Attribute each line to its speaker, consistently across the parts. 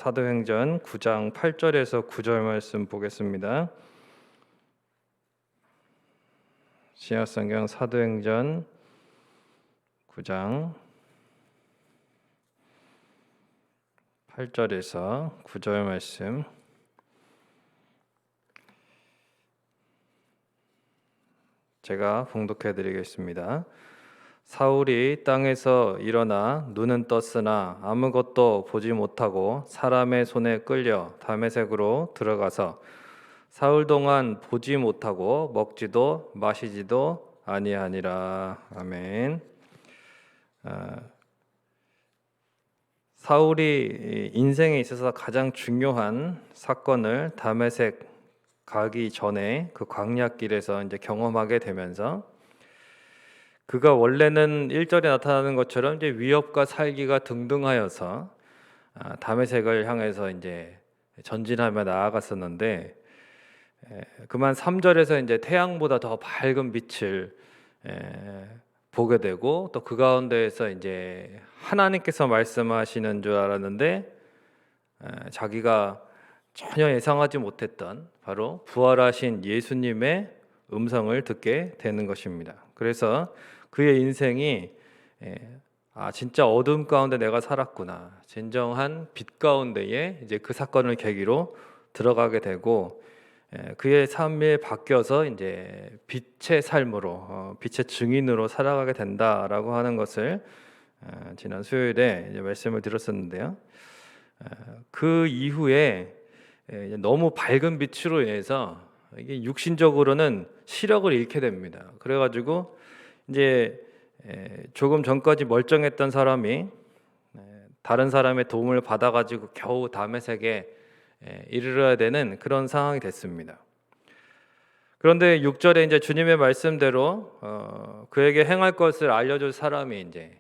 Speaker 1: 사도행전 9장 8절에서 9절 말씀 보겠습니다. 신약성경 사도행전 9장 8절에서 9절 말씀 제가 봉독해 드리겠습니다. 사울이 땅에서 일어나 눈은 떴으나 아무것도 보지 못하고 사람의 손에 끌려 다메섹으로 들어가서 사흘 동안 보지 못하고 먹지도 마시지도 아니하니라. 아멘. 사울이 인생에 있어서 가장 중요한 사건을 다메섹 가기 전에 그 광야길에서 이제 경험하게 되면서 그가 원래는 1절에 나타나는 것처럼 이제 위협과 살기가 등등하여서 다메섹을 향해서 이제 전진하며 나아갔었는데 그만 3절에서 이제 태양보다 더 밝은 빛을 보게 되고 또 그 가운데에서 이제 하나님께서 말씀하시는 줄 알았는데 자기가 전혀 예상하지 못했던 바로 부활하신 예수님의 음성을 듣게 되는 것입니다. 그래서 그의 인생이 진짜 어둠 가운데 내가 살았구나, 진정한 빛 가운데에 이제 그 사건을 계기로 들어가게 되고 그의 삶이 바뀌어서 이제 빛의 삶으로 빛의 증인으로 살아가게 된다라고 하는 것을 지난 수요일에 이제 말씀을 드렸었는데요. 그 이후에 너무 밝은 빛으로 인해서 이게 육신적으로는 시력을 잃게 됩니다. 그래가지고 이제 조금 전까지 멀쩡했던 사람이 다른 사람의 도움을 받아가지고 겨우 다메섹에 이르러야 되는 그런 상황이 됐습니다. 그런데 6절에 이제 주님의 말씀대로 그에게 행할 것을 알려줄 사람이 이제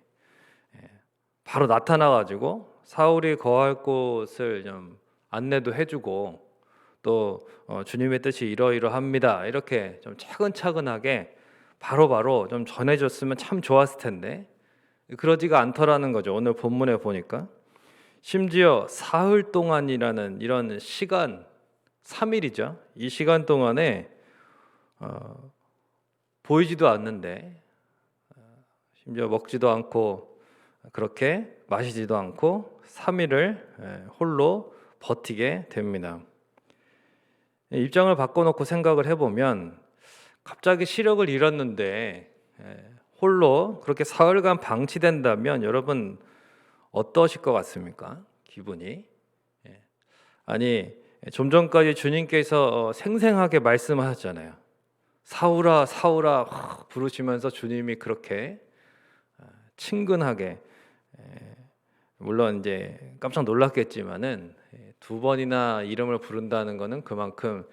Speaker 1: 바로 나타나가지고 사울이 거할 곳을 좀 안내도 해주고 또 주님의 뜻이 이러이러합니다 이렇게 좀 차근차근하게 바로바로 좀 전해줬으면 참 좋았을 텐데 그러지가 않더라는 거죠. 오늘 본문에 보니까 심지어 사흘 동안이라는 이런 시간, 3일이죠. 이 시간 동안에 보이지도 않는데 심지어 먹지도 않고 그렇게 마시지도 않고 3일을 홀로 버티게 됩니다. 입장을 바꿔놓고 생각을 해보면 갑자기 시력을 잃었는데 홀로 그렇게 사흘간 방치된다면 여러분 어떠실 것 같습니까? 기분이 아니 좀 전까지 주님께서 생생하게 말씀하셨잖아요. 사울아 사울아 부르시면서 주님이 그렇게 친근하게 물론 이제 깜짝 놀랐겠지만은 두 번이나 이름을 부른다는 것은 그만큼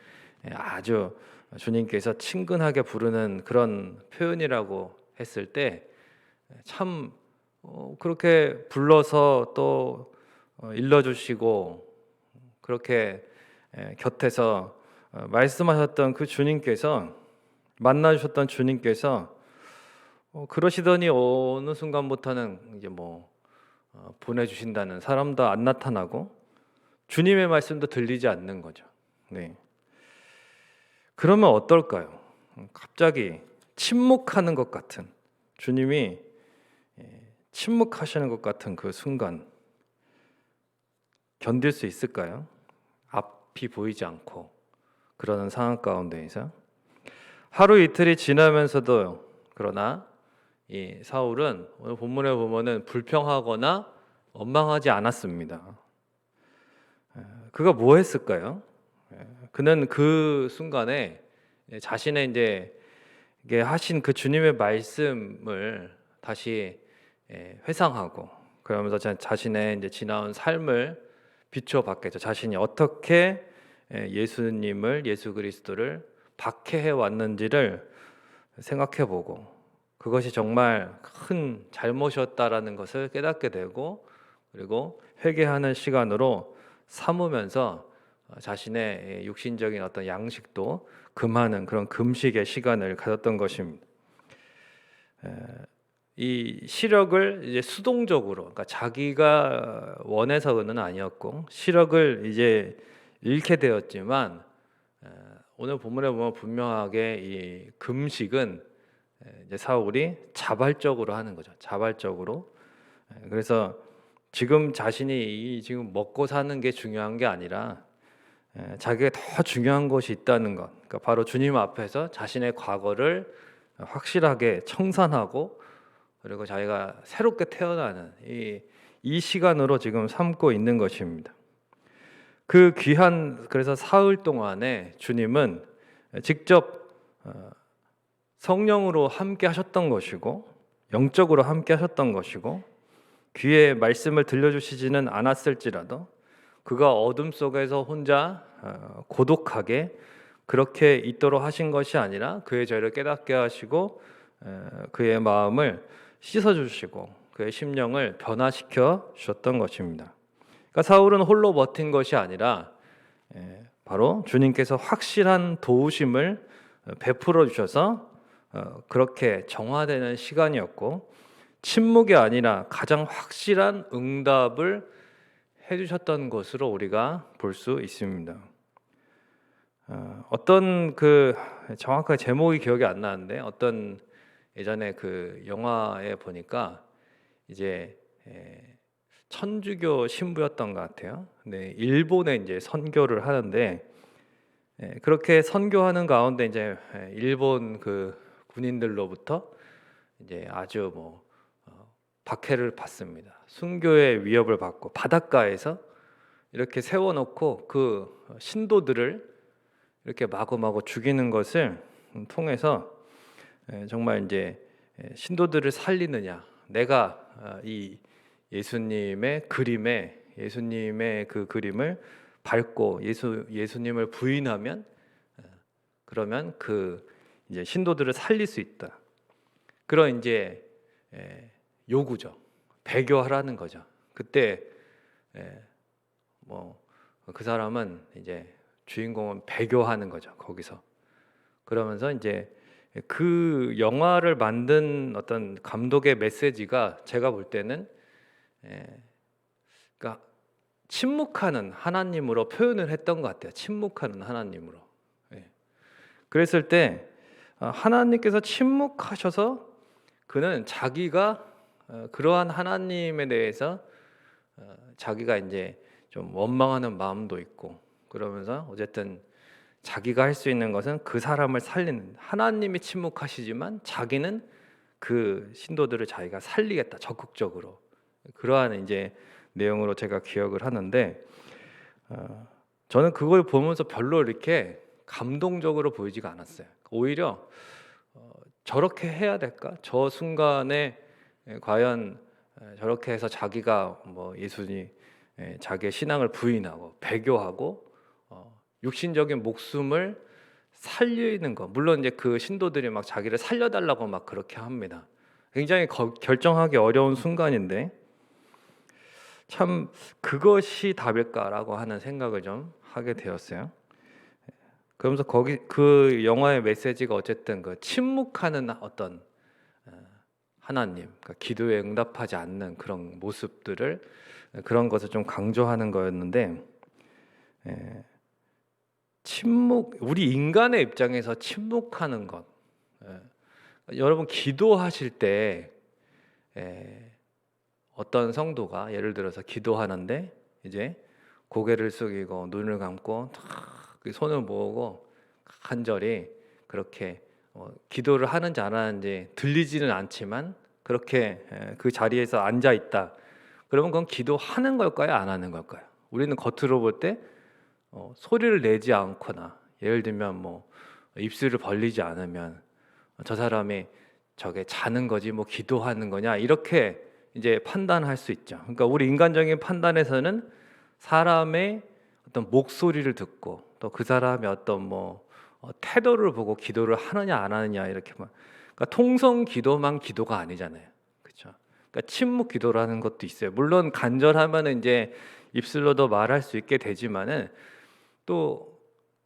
Speaker 1: 아주 주님께서 친근하게 부르는 그런 표현이라고 했을 때 참 그렇게 불러서 또 일러주시고 그렇게 곁에서 말씀하셨던 그 주님께서 만나주셨던 주님께서 그러시더니 어느 순간부터는 이제 보내주신다는 사람도 안 나타나고 주님의 말씀도 들리지 않는 거죠. 네. 그러면 어떨까요? 갑자기 침묵하는 것 같은 주님이 침묵하시는 것 같은 그 순간 견딜 수 있을까요? 앞이 보이지 않고 그러는 상황 가운데에서 하루 이틀이 지나면서도 그러나 이 사울은 오늘 본문에 보면은 불평하거나 원망하지 않았습니다. 그가 뭐 했을까요? 그는 그 순간에 자신의 이제 하신 그 주님의 말씀을 다시 회상하고 그러면서 자신의 이제 지나온 삶을 비추어 봤겠죠. 자신이 어떻게 예수님을 예수 그리스도를 박해해 왔는지를 생각해 보고 그것이 정말 큰 잘못이었다라는 것을 깨닫게 되고 그리고 회개하는 시간으로 삼으면서 자신의 육신적인 어떤 양식도 금하는 그런 금식의 시간을 가졌던 것입니다. 이 시력을 이제 수동적으로, 그러니까 자기가 원해서는 아니었고 시력을 이제 잃게 되었지만, 오늘 본문에 보면 분명하게 이 금식은 이제 사울이 자발적으로 하는 거죠. 자발적으로. 그래서 지금 자신이 지금 먹고 사는 게 중요한 게 아니라 자기가 더 중요한 것이 있다는 것. 그러니까 바로 주님 앞에서 자신의 과거를 확실하게 청산하고, 그리고 자기가 새롭게 태어나는 이 시간으로 지금 삼고 있는 것입니다. 그 귀한, 그래서 사흘 동안에 주님은 직접 성령으로 함께 하셨던 것이고 영적으로 함께 하셨던 것이고, 귀에 말씀을 들려주시지는 않았을지라도 그가 어둠 속에서 혼자 고독하게 그렇게 있도록 하신 것이 아니라 그의 죄를 깨닫게 하시고 그의 마음을 씻어주시고 그의 심령을 변화시켜 주셨던 것입니다. 그러니까 사울은 홀로 버틴 것이 아니라 바로 주님께서 확실한 도우심을 베풀어 주셔서 그렇게 정화되는 시간이었고, 침묵이 아니라 가장 확실한 응답을 해주셨던 것으로 우리가 볼 수 있습니다. 어떤 그 정확하게 제목이 기억이 안 나는데, 어떤 예전에 그 영화에 보니까 이제 천주교 신부였던 것 같아요. 네, 일본에 이제 선교를 하는데, 그렇게 선교하는 가운데 이제 일본 그 군인들로부터 이제 아주 박해를 받습니다. 순교의 위협을 받고 바닷가에서 이렇게 세워놓고 그 신도들을 이렇게 마구마구 죽이는 것을 통해서 정말 이제 신도들을 살리느냐, 내가 이 예수님의 그 그림을 밟고 예수님을 부인하면, 그러면 그 이제 신도들을 살릴 수 있다. 그런 이제 요구죠. 배교하라는 거죠. 그때 그 사람은 이제 주인공은 배교하는 거죠. 거기서. 그러면서 이제 그 영화를 만든 어떤 감독의 메시지가 제가 볼 때는 그러니까 침묵하는 하나님으로 표현을 했던 것 같아요. 침묵하는 하나님으로. 그랬을 때 하나님께서 침묵하셔서 그는 자기가 그러한 하나님에 대해서 자기가 이제 좀 원망하는 마음도 있고, 그러면서 어쨌든 자기가 할 수 있는 것은 그 사람을 살리는, 하나님이 침묵하시지만 자기는 그 신도들을 자기가 살리겠다, 적극적으로. 그러한 이제 내용으로 제가 기억을 하는데, 저는 그걸 보면서 별로 이렇게 감동적으로 보이지가 않았어요. 오히려 저렇게 해야 될까? 저 순간에 과연 저렇게 해서 자기가 예수님 자기의 신앙을 부인하고 배교하고 육신적인 목숨을 살리는 것, 물론 이제 그 신도들이 막 자기를 살려달라고 막 그렇게 합니다. 굉장히 결정하기 어려운 순간인데 참 그것이 답일까라고 하는 생각을 좀 하게 되었어요. 그러면서 거기 그 영화의 메시지가 어쨌든 그 침묵하는 어떤 하나님, 그러니까 기도에 응답하지 않는 그런 모습들을, 그런 것을 좀 강조하는 거였는데, 침묵, 우리 인간의 입장에서 침묵하는 것, 여러분 기도하실 때 어떤 성도가 예를 들어서 기도하는데 이제 고개를 숙이고 눈을 감고 그 손을 모으고 간절히 그렇게 기도를 하는지 안 하는지 들리지는 않지만 그렇게 그 자리에서 앉아 있다. 그러면 그건 기도하는 걸까요? 안 하는 걸까요? 우리는 겉으로 볼 때 소리를 내지 않거나, 예를 들면 입술을 벌리지 않으면 저 사람이 저게 자는 거지 기도하는 거냐, 이렇게 이제 판단할 수 있죠. 그러니까 우리 인간적인 판단에서는 사람의 어떤 목소리를 듣고 또 그 사람의 어떤 태도를 보고 기도를 하느냐 안 하느냐, 이렇게만. 그러니까 통성 기도만 기도가 아니잖아요, 그렇죠? 그러니까 침묵 기도라는 것도 있어요. 물론 간절하면은 이제 입술로도 말할 수 있게 되지만은, 또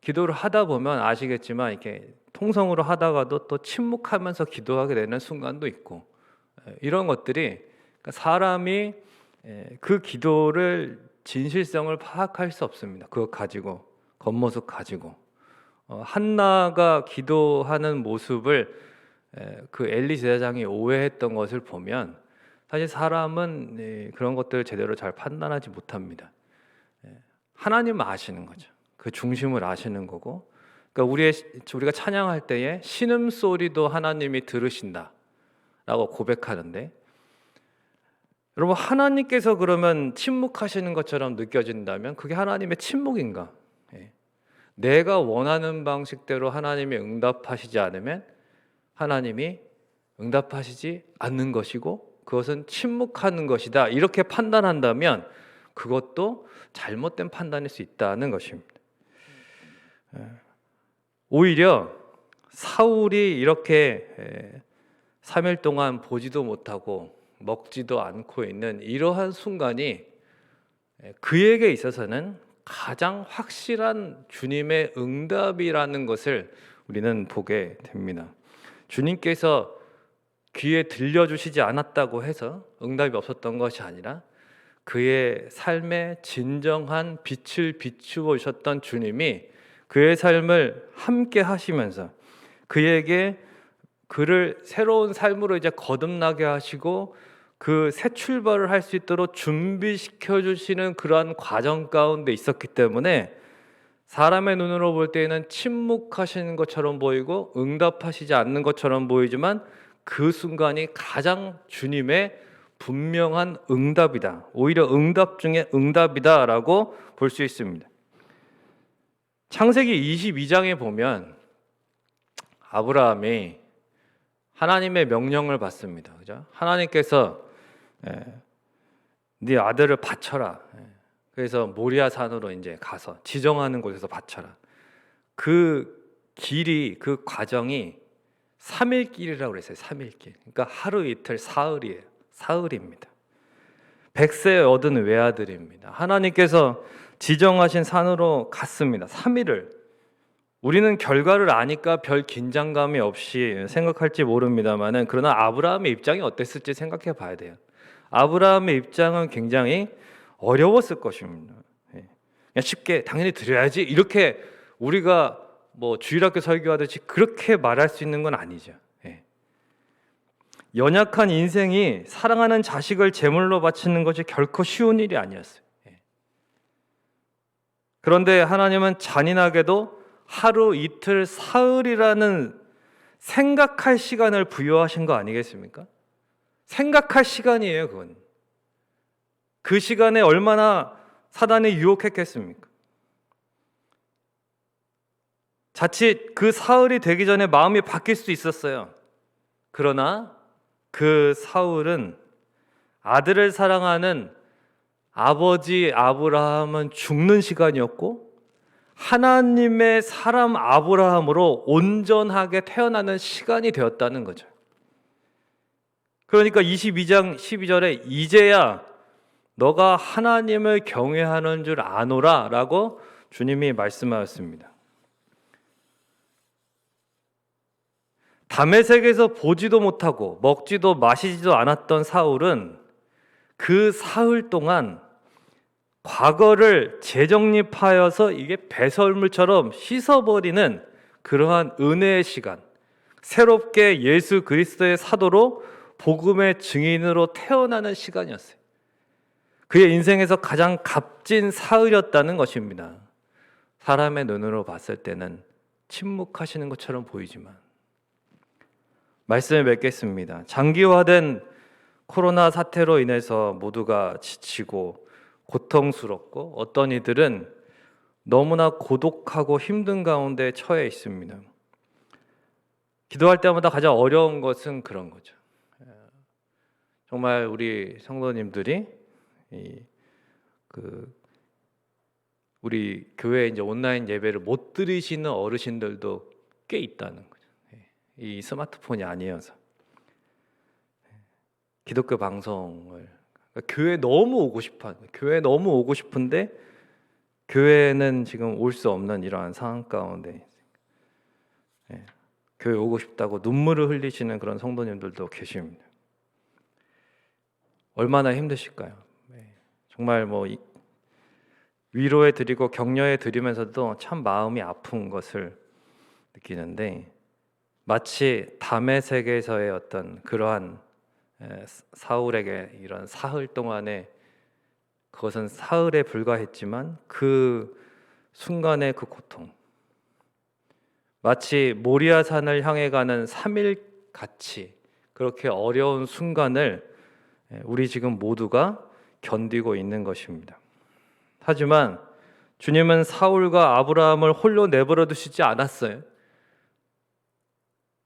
Speaker 1: 기도를 하다 보면 아시겠지만 이렇게 통성으로 하다가도 또 침묵하면서 기도하게 되는 순간도 있고, 이런 것들이 그러니까 사람이 그 기도를 진실성을 파악할 수 없습니다. 그거 가지고 겉모습 가지고 한나가 기도하는 모습을 그 엘리 제사장이 오해했던 것을 보면 사실 사람은 그런 것들을 제대로 잘 판단하지 못합니다. 하나님은 아시는 거죠. 그 중심을 아시는 거고, 그러니까 우리가 찬양할 때에 신음 소리도 하나님이 들으신다라고 고백하는데, 여러분 하나님께서 그러면 침묵하시는 것처럼 느껴진다면 그게 하나님의 침묵인가? 내가 원하는 방식대로 하나님이 응답하시지 않으면 하나님이 응답하시지 않는 것이고 그것은 침묵하는 것이다. 이렇게 판단한다면 그것도 잘못된 판단일 수 있다는 것입니다. 오히려 사울이 이렇게 3일 동안 보지도 못하고 먹지도 않고 있는 이러한 순간이 그에게 있어서는 가장 확실한 주님의 응답이라는 것을 우리는 보게 됩니다. 주님께서 귀에 들려주시지 않았다고 해서 응답이 없었던 것이 아니라 그의 삶에 진정한 빛을 비추어 주셨던 주님이 그의 삶을 함께 하시면서 그를 새로운 삶으로 이제 거듭나게 하시고 그 새 출발을 할 수 있도록 준비시켜 주시는 그러한 과정 가운데 있었기 때문에 사람의 눈으로 볼 때에는 침묵하시는 것처럼 보이고 응답하시지 않는 것처럼 보이지만 그 순간이 가장 주님의 분명한 응답이다. 오히려 응답 중에 응답이다라고 볼 수 있습니다. 창세기 22장에 보면 아브라함이 하나님의 명령을 받습니다. 그죠? 하나님께서 네 아들을 바쳐라. 그래서 모리아 산으로 이제 가서 지정하는 곳에서 바쳐라. 그 길이 그 과정이 3일 길이라고 그랬어요. 3일 길. 그러니까 하루 이틀 사흘이에요. 사흘입니다. 100세 얻은 외아들입니다. 하나님께서 지정하신 산으로 갔습니다. 3일을. 우리는 결과를 아니까 별 긴장감이 없이 생각할지 모릅니다만은 그러나 아브라함의 입장이 어땠을지 생각해 봐야 돼요. 아브라함의 입장은 굉장히 어려웠을 것입니다. 그냥 쉽게 당연히 드려야지 이렇게 우리가 뭐 주일학교 설교하듯이 그렇게 말할 수 있는 건 아니죠. 연약한 인생이 사랑하는 자식을 제물로 바치는 것이 결코 쉬운 일이 아니었어요. 그런데 하나님은 잔인하게도 하루 이틀 사흘이라는 생각할 시간을 부여하신 거 아니겠습니까? 생각할 시간이에요, 그건. 그 시간에 얼마나 사단이 유혹했겠습니까? 자칫 그 사흘이 되기 전에 마음이 바뀔 수도 있었어요. 그러나 그 사흘은 아들을 사랑하는 아버지 아브라함은 죽는 시간이었고 하나님의 사람 아브라함으로 온전하게 태어나는 시간이 되었다는 거죠. 그러니까 22장 12절에 이제야 너가 하나님을 경외하는 줄 아노라 라고 주님이 말씀하셨습니다. 다메섹에서 보지도 못하고 먹지도 마시지도 않았던 사울은 그 사흘 동안 과거를 재정립하여서 이게 배설물처럼 씻어버리는 그러한 은혜의 시간, 새롭게 예수 그리스도의 사도로 복음의 증인으로 태어나는 시간이었어요. 그의 인생에서 가장 값진 사흘이었다는 것입니다. 사람의 눈으로 봤을 때는 침묵하시는 것처럼 보이지만 말씀을 맺겠습니다. 장기화된 코로나 사태로 인해서 모두가 지치고 고통스럽고 어떤 이들은 너무나 고독하고 힘든 가운데 처해 있습니다. 기도할 때마다 가장 어려운 것은 그런 거죠. 정말 우리 성도님들이 우리 교회 이제 온라인 예배를 못 드리시는 어르신들도 꽤 있다는 거죠. 이 스마트폰이 아니어서 기독교 방송을 교회 너무 오고 싶어, 교회 너무 오고 싶은데 교회는 지금 올 수 없는 이러한 상황 가운데 교회 오고 싶다고 눈물을 흘리시는 그런 성도님들도 계십니다. 얼마나 힘드실까요? 정말 위로해 드리고 격려해 드리면서도 참 마음이 아픈 것을 느끼는데, 마치 담의 세계에서의 어떤 그러한 사울에게 이런 사흘 동안에, 그것은 사흘에 불과했지만 그 순간의 그 고통, 마치 모리아산을 향해 가는 3일 같이 그렇게 어려운 순간을 우리 지금 모두가 견디고 있는 것입니다. 하지만 주님은 사울과 아브라함을 홀로 내버려 두시지 않았어요.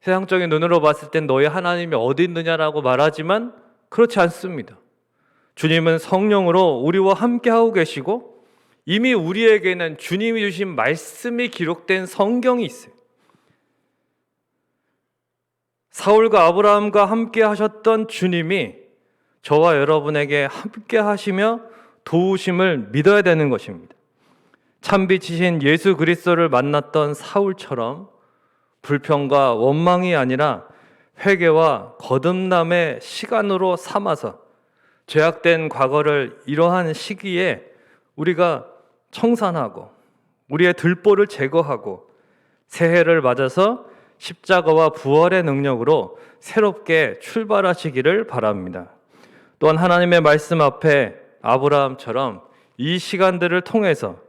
Speaker 1: 세상적인 눈으로 봤을 땐 너희 하나님이 어디 있느냐라고 말하지만 그렇지 않습니다. 주님은 성령으로 우리와 함께하고 계시고, 이미 우리에게는 주님이 주신 말씀이 기록된 성경이 있어요. 사울과 아브라함과 함께 하셨던 주님이 저와 여러분에게 함께 하시며 도우심을 믿어야 되는 것입니다. 참빛이신 예수 그리스도를 만났던 사울처럼 불평과 원망이 아니라 회개와 거듭남의 시간으로 삼아서 죄악된 과거를 이러한 시기에 우리가 청산하고 우리의 들보를 제거하고 새해를 맞아서 십자가와 부활의 능력으로 새롭게 출발하시기를 바랍니다. 또한 하나님의 말씀 앞에 아브라함처럼 이 시간들을 통해서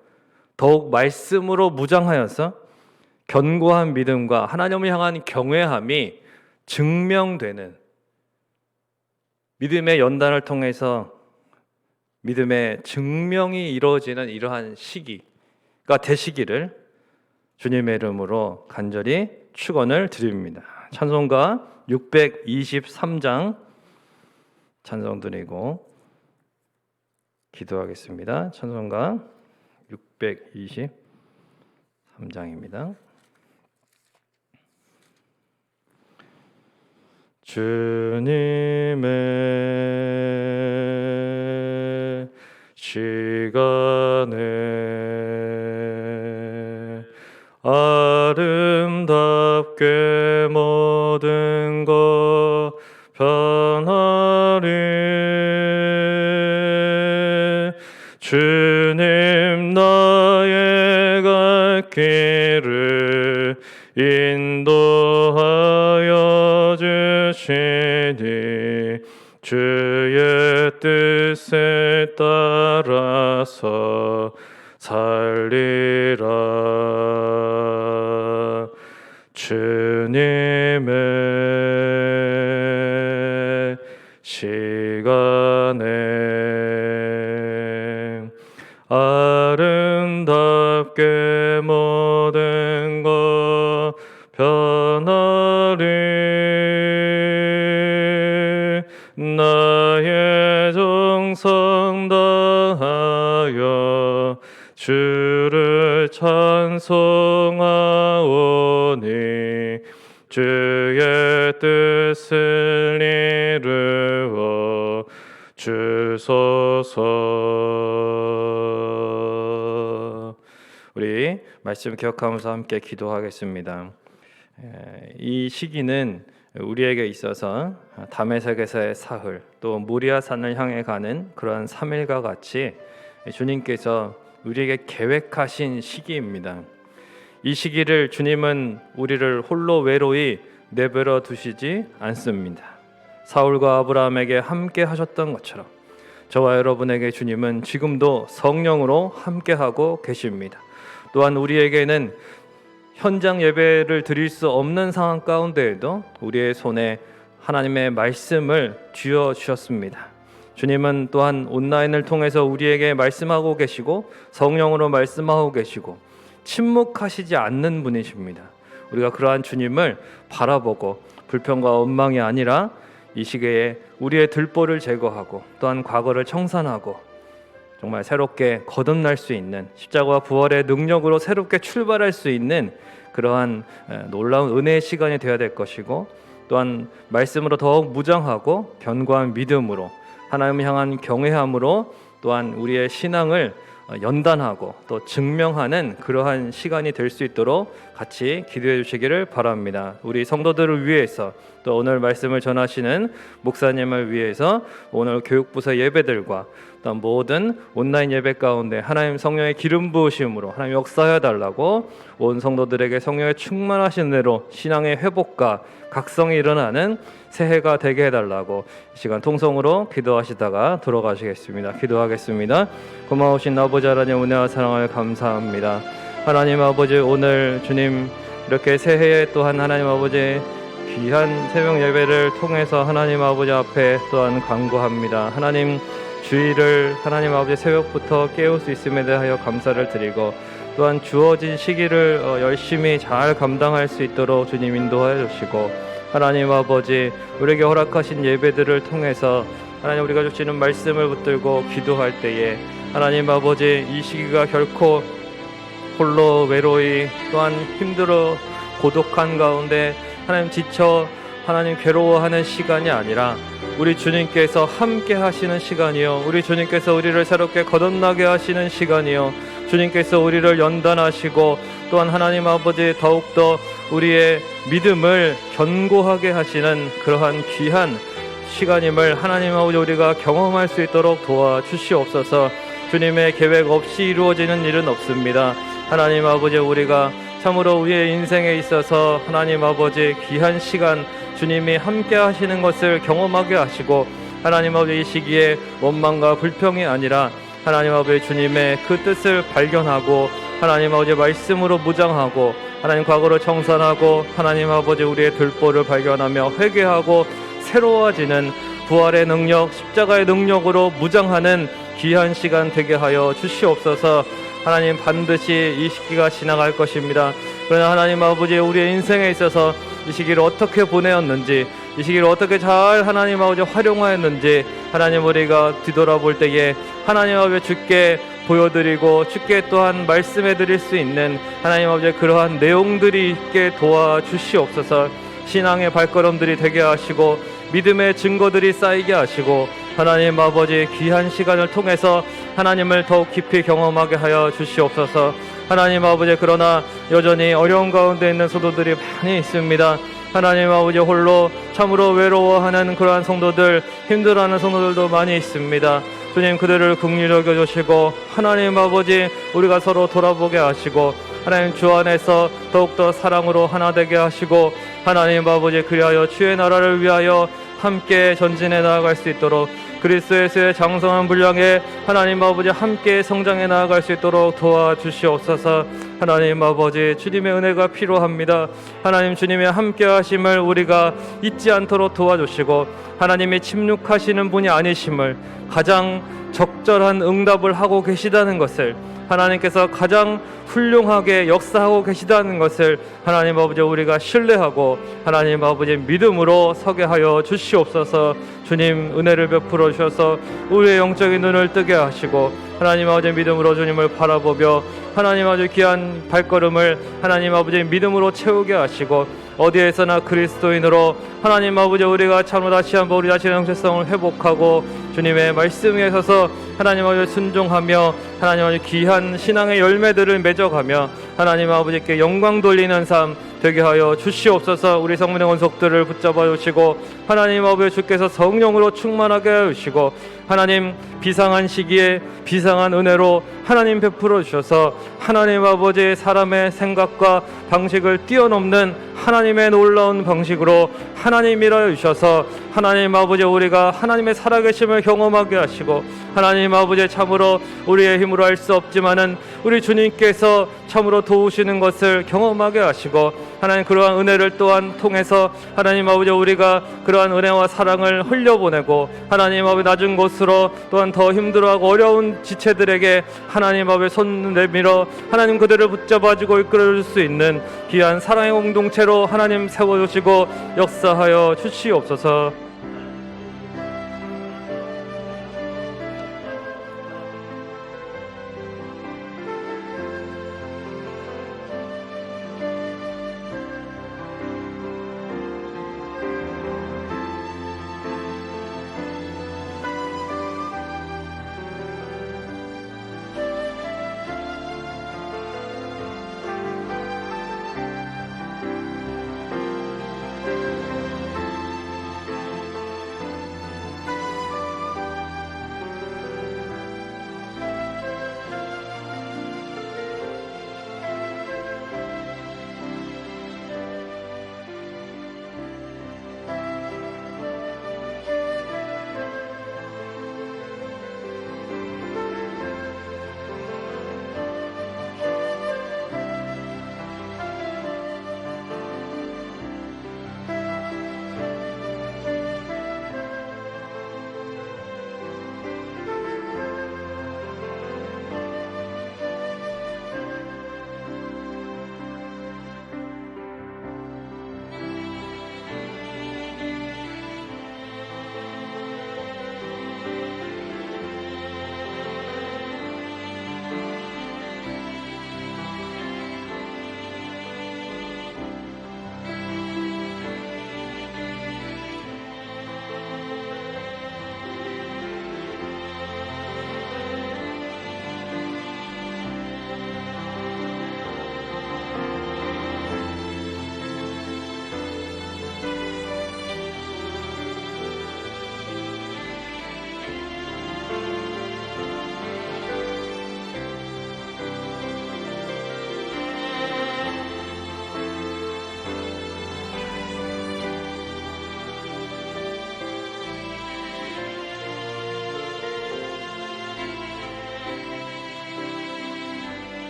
Speaker 1: 더욱 말씀으로 무장하여서 견고한 믿음과 하나님을 향한 경외함이 증명되는, 믿음의 연단을 통해서 믿음의 증명이 이루어지는 이러한 시기가 되시기를 주님의 이름으로 간절히 축원을 드립니다. 찬송가 623장 찬송 드리고 기도하겠습니다. 찬송가 623장입니다. 주님의 시간에 아름답게 모든 것 변하리. 주님 나의 갈 길을 인도하여 주시니 주의 뜻에 따라서 살리라. 주님의 시간에 아름답게 모든 것 변하리. 나의 정성 다하여 주를 찬송하오니 주의 뜻을 이루어 주소서. 우리 말씀 기억하면서 함께 기도하겠습니다. 이 시기는 우리에게 있어서 다메섹에서의 사흘, 또 모리아산을 향해 가는 그런 3일과 같이 주님께서 우리에게 계획하신 시기입니다. 이 시기를 주님은 우리를 홀로 외로이 내버려 두시지 않습니다. 사울과 아브라함에게 함께 하셨던 것처럼 저와 여러분에게 주님은 지금도 성령으로 함께하고 계십니다. 또한 우리에게는 현장 예배를 드릴 수 없는 상황 가운데에도 우리의 손에 하나님의 말씀을 쥐어 주셨습니다. 주님은 또한 온라인을 통해서 우리에게 말씀하고 계시고 성령으로 말씀하고 계시고 침묵하시지 않는 분이십니다. 우리가 그러한 주님을 바라보고 불평과 원망이 아니라 이 시기에 우리의 들보를 제거하고 또한 과거를 청산하고 정말 새롭게 거듭날 수 있는, 십자가와 부활의 능력으로 새롭게 출발할 수 있는 그러한 놀라운 은혜의 시간이 되어야 될 것이고, 또한 말씀으로 더욱 무장하고 견고한 믿음으로 하나님을 향한 경외함으로 또한 우리의 신앙을 연단하고 또 증명하는 그러한 시간이 될 수 있도록 같이 기도해 주시기를 바랍니다. 우리 성도들을 위해서 또 오늘 말씀을 전하시는 목사님을 위해서 오늘 교육부서 예배들과 또 모든 온라인 예배 가운데 하나님 성령의 기름 부으심으로 하나님 역사해 달라고 온 성도들에게 성령의 충만하신 은혜로 신앙의 회복과 각성이 일어나는 새해가 되게 해달라고 이 시간 통성으로 기도하시다가 돌아가시겠습니다. 기도하겠습니다. 고마우신 아버지 하나님 은혜와 사랑을 감사합니다. 하나님 아버지 오늘 주님 이렇게 새해에 또한 하나님 아버지 귀한 새벽 예배를 통해서 하나님 아버지 앞에 또한 간구합니다. 하나님 주일을 하나님 아버지 새벽부터 깨울 수 있음에 대하여 감사를 드리고 또한 주어진 시기를 열심히 잘 감당할 수 있도록 주님 인도하여 주시고 하나님 아버지 우리에게 허락하신 예배들을 통해서 하나님 우리가 주시는 말씀을 붙들고 기도할 때에 하나님 아버지 이 시기가 결코 홀로 외로이 또한 힘들어 고독한 가운데 하나님 지쳐 하나님 괴로워하는 시간이 아니라 우리 주님께서 함께 하시는 시간이요 우리 주님께서 우리를 새롭게 거듭나게 하시는 시간이요 주님께서 우리를 연단하시고 또한 하나님 아버지 더욱더 우리의 믿음을 견고하게 하시는 그러한 귀한 시간임을 하나님 아버지 우리가 경험할 수 있도록 도와주시옵소서. 주님의 계획 없이 이루어지는 일은 없습니다. 하나님 아버지 우리가 참으로 우리의 인생에 있어서 하나님 아버지 귀한 시간 주님이 함께 하시는 것을 경험하게 하시고 하나님 아버지 이 시기에 원망과 불평이 아니라 하나님 아버지 주님의 그 뜻을 발견하고 하나님 아버지 말씀으로 무장하고 하나님 과거를 청산하고 하나님 아버지 우리의 들보를 발견하며 회개하고 새로워지는 부활의 능력 십자가의 능력으로 무장하는 귀한 시간 되게 하여 주시옵소서. 하나님 반드시 이 시기가 지나갈 것입니다. 그러나 하나님 아버지 우리의 인생에 있어서 이 시기를 어떻게 보내었는지 이 시기를 어떻게 잘 하나님 아버지 활용하였는지 하나님 우리가 뒤돌아볼 때에 하나님 아버지 주께 보여드리고 주께 또한 말씀해 드릴 수 있는 하나님 아버지 그러한 내용들이 있게 도와주시옵소서. 신앙의 발걸음들이 되게 하시고 믿음의 증거들이 쌓이게 하시고 하나님 아버지 귀한 시간을 통해서 하나님을 더욱 깊이 경험하게 하여 주시옵소서. 하나님 아버지 그러나 여전히 어려운 가운데 있는 성도들이 많이 있습니다. 하나님 아버지 홀로 참으로 외로워하는 그러한 성도들 힘들어하는 성도들도 많이 있습니다. 주님 그들을 긍휼히 여겨주시고 하나님 아버지 우리가 서로 돌아보게 하시고 하나님 주 안에서 더욱더 사랑으로 하나 되게 하시고 하나님 아버지 그리하여 주의 나라를 위하여 함께 전진해 나아갈 수 있도록 그리스도 예수의 장성한 분량에 하나님 아버지 함께 성장해 나아갈 수 있도록 도와주시옵소서. 하나님 아버지 주님의 은혜가 필요합니다. 하나님 주님의 함께 하심을 우리가 잊지 않도록 도와주시고 하나님이 침묵하시는 분이 아니심을 가장 적절한 응답을 하고 계시다는 것을 하나님께서 가장 훌륭하게 역사하고 계시다는 것을 하나님 아버지 우리가 신뢰하고 하나님 아버지 믿음으로 서게 하여 주시옵소서. 주님 은혜를 베풀어 주셔서 우리의 영적인 눈을 뜨게 하시고 하나님 아버지 믿음으로 주님을 바라보며 하나님 아버지 귀한 발걸음을 하나님 아버지 믿음으로 채우게 하시고 어디에서나 그리스도인으로 하나님 아버지 우리가 참으로 다시 한번 우리 자신의 정체성을 회복하고 주님의 말씀에 서서 하나님 아버지 순종하며 하나님 아버지 귀한 신앙의 열매들을 맺어가며 하나님 아버지께 영광 돌리는 삶 되게 하여 주시옵소서. 우리 성문의 원석들을 붙잡아 주시고 하나님 아버지 주께서 성령으로 충만하게 하시고 하나님 비상한 시기에 비상한 은혜로 하나님 베풀어 주셔서 하나님 아버지 사람의 생각과 방식을 뛰어넘는 하나님의 놀라운 방식으로 하나님이라 주셔서 하나님 아버지 우리가 하나님의 살아계심을 경험하게 하시고 하나님 아버지 참으로 우리의 힘으로 할 수 없지만은 우리 주님께서 참으로 도우시는 것을 경험하게 하시고 하나님 그러한 은혜를 또한 통해서 하나님 아버지 우리가 그러한 은혜와 사랑을 흘려보내고 하나님 아버지 낮은 곳으로 또한 더 힘들어하고 어려운 지체들에게 하나님 아버지 손 내밀어 하나님 그들을 붙잡아주고 이끌어줄 수 있는 귀한 사랑의 공동체로 하나님 세워주시고 역사하여 주시옵소서.